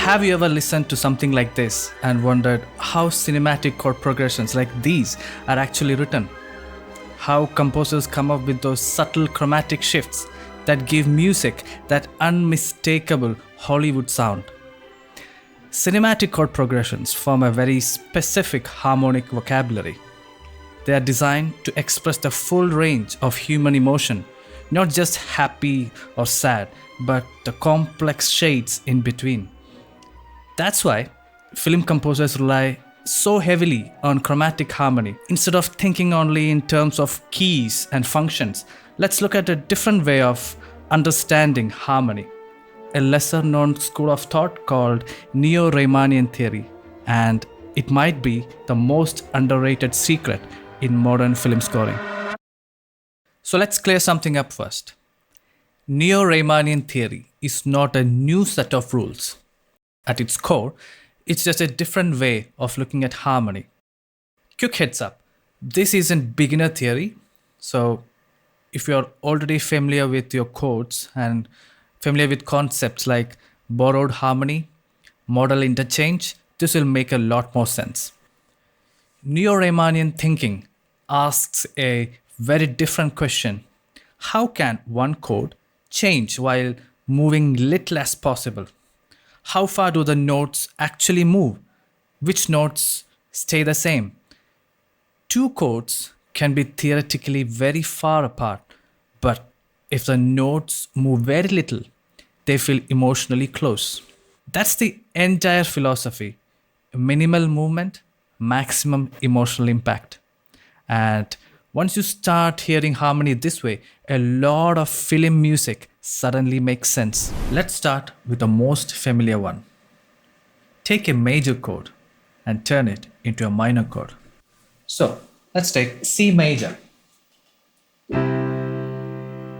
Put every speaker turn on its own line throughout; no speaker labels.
Have you ever listened to something like this and wondered how cinematic chord progressions like these are actually written? How composers come up with those subtle chromatic shifts that give music that unmistakable Hollywood sound? Cinematic chord progressions form a very specific harmonic vocabulary. They are designed to express the full range of human emotion, not just happy or sad, but the complex shades in between. That's why film composers rely so heavily on chromatic harmony. Instead of thinking only in terms of keys and functions, let's look at a different way of understanding harmony. A lesser known school of thought called Neo-Reimannian theory, and it might be the most underrated secret in modern film scoring. So let's clear something up first. Neo-Reimannian theory is not a new set of rules. At its core, it's just a different way of looking at harmony. Quick heads up, this isn't beginner theory, so if you're already familiar with your chords and familiar with concepts like borrowed harmony, modal interchange, this will make a lot more sense. Neo-Reimannian thinking asks a very different question. How can one chord change while moving little as possible? How far do the notes actually move? Which notes stay the same? Two chords can be theoretically very far apart, but if the notes move very little, they feel emotionally close. That's the entire philosophy. Minimal movement, maximum emotional impact. And once you start hearing harmony this way, a lot of film music suddenly makes sense. Let's start with the most familiar one. Take a major chord and turn it into a minor chord. So let's take C major.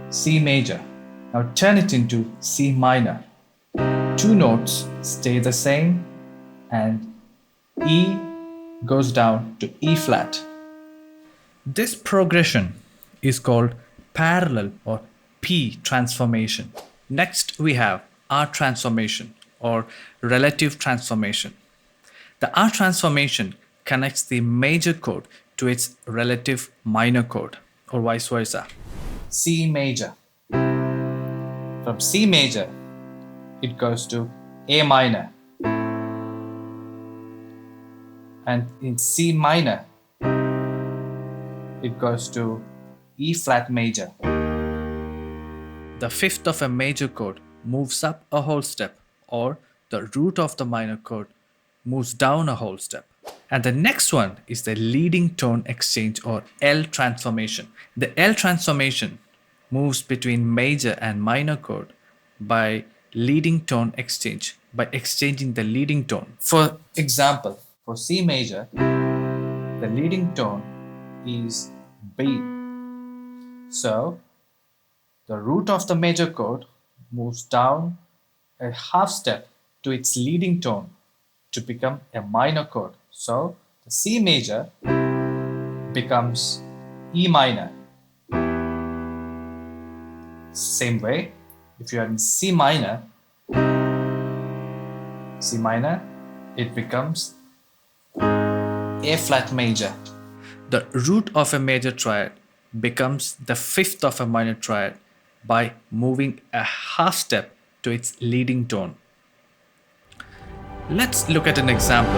C major. Now turn it into C minor. Two notes stay the same and E goes down to E flat. This progression is called parallel or P transformation. Next we have R transformation or relative transformation. The R transformation connects the major chord to its relative minor chord or vice versa. C major. From C major, it goes to A minor. And in C minor, it goes to E flat major. The fifth of a major chord moves up a whole step, or the root of the minor chord moves down a whole step. And the next one is the leading tone exchange or L transformation. The L transformation moves between major and minor chord by leading tone exchange, by exchanging the leading tone. For example, for C major, the leading tone is B. So, the root of the major chord moves down a half step to its leading tone to become a minor chord. So, the C major becomes E minor. Same way, if you are in C minor, it becomes A flat major. The root of a major triad becomes the fifth of a minor triad by moving a half step to its leading tone. Let's look at an example.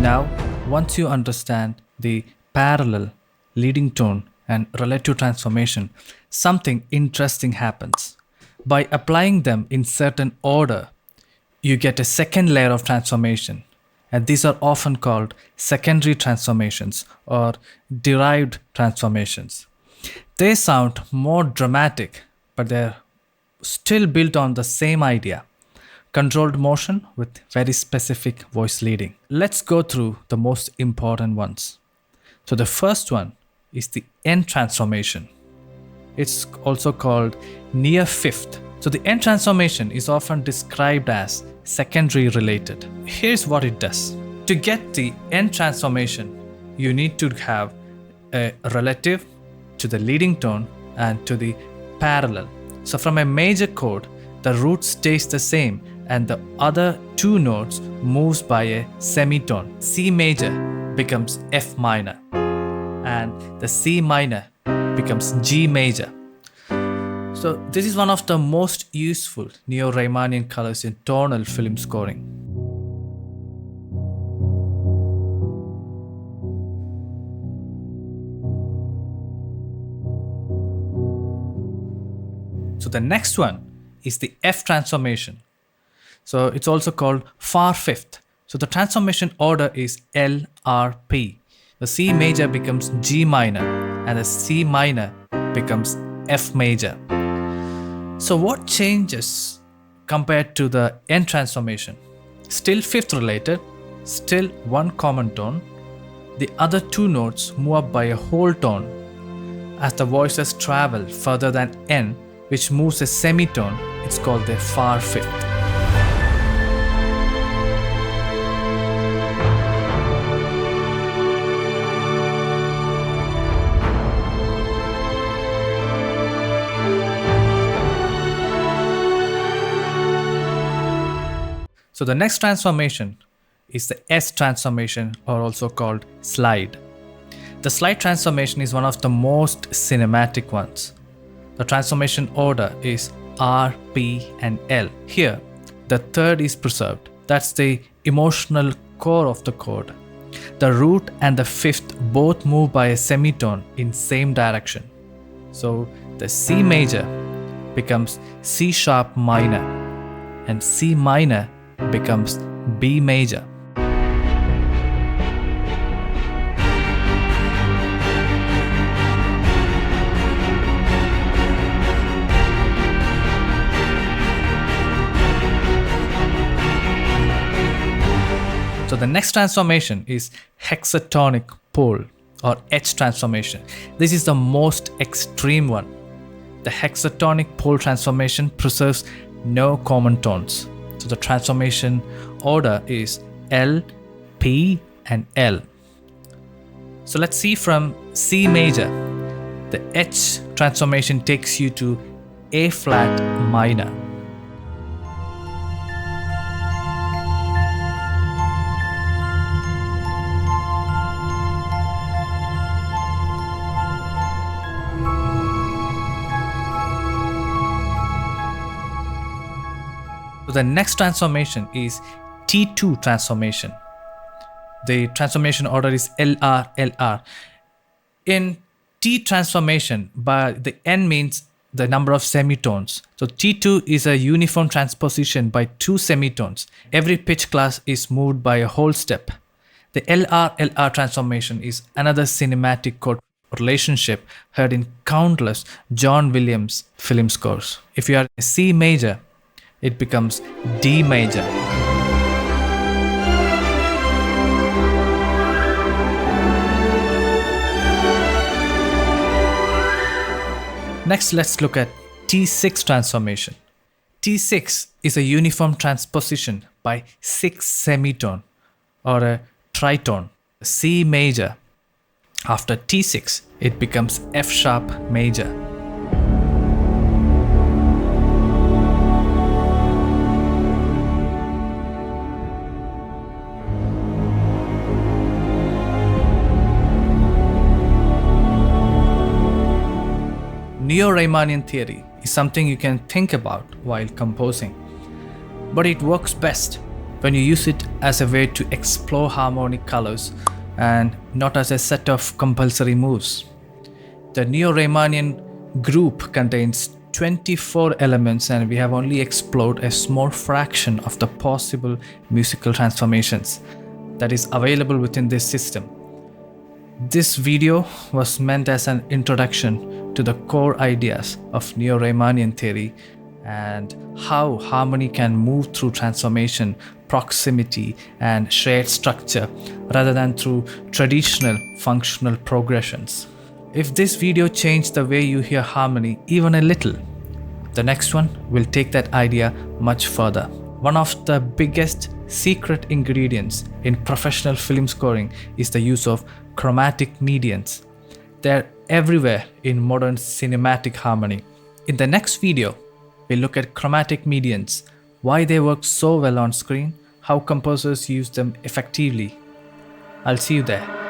Now, once you understand the parallel, leading tone, and relative transformation, something interesting happens. By applying them in certain order, you get a second layer of transformation. And these are often called secondary transformations or derived transformations. They sound more dramatic, but they're still built on the same idea. Controlled motion with very specific voice leading. Let's go through the most important ones. So the first one is the N transformation. It's also called near fifth So the end transformation is often described as secondary related. Here's what it does. To get the end transformation, you need to have a relative to the leading tone and to the parallel. So from a major chord, the root stays the same and the other two notes moves by a semitone. C major becomes F minor and the C minor becomes G major. So this is one of the most useful Neo-Reimannian colors in tonal film scoring. So the next one is the F transformation. So it's also called far fifth. So the transformation order is LRP. The C major becomes G minor and the C minor becomes F major. So what changes compared to the end transformation? Still fifth related, still one common tone. The other two notes move up by a whole tone as the voices travel further than N, which moves a semitone. It's called the far fifth. So the next transformation is the S transformation, or also called slide. The slide transformation is one of the most cinematic ones. The transformation order is R, P and L. Here, the third is preserved. That's the emotional core of the chord. The root and the fifth both move by a semitone in same direction. So the C major becomes C sharp minor and C minor becomes B major. So the next transformation is Hexatonic Pole, or H transformation. This is the most extreme one. The Hexatonic Pole transformation preserves no common tones. So the transformation order is L, P and L. So let's see from C major. The H transformation takes you to A flat minor. So the next transformation is T2 transformation. The transformation order is LR, LR. In T transformation, by the N means the number of semitones. So T2 is a uniform transposition by two semitones. Every pitch class is moved by a whole step. The LR, LR transformation is another cinematic chord relationship heard in countless John Williams film scores. If you are a C major, it becomes D major. Next, let's look at T6 transformation. T6 is a uniform transposition by 6 semitone, or a tritone. C major. After T6, it becomes F sharp major. Neo-Reimannian theory is something you can think about while composing, but it works best when you use it as a way to explore harmonic colors and not as a set of compulsory moves. The Neo-Reimannian group contains 24 elements, and we have only explored a small fraction of the possible musical transformations that is available within this system. This video was meant as an introduction to the core ideas of Neo-Reimannian theory and how harmony can move through transformation, proximity, and shared structure rather than through traditional functional progressions. If this video changed the way you hear harmony even a little, The next one will take that idea much further. One of the biggest secret ingredients in professional film scoring is the use of chromatic medians. They're everywhere in modern cinematic harmony. In the next video, we'll look at chromatic medians, why they work so well on screen, how composers use them effectively. I'll see you there.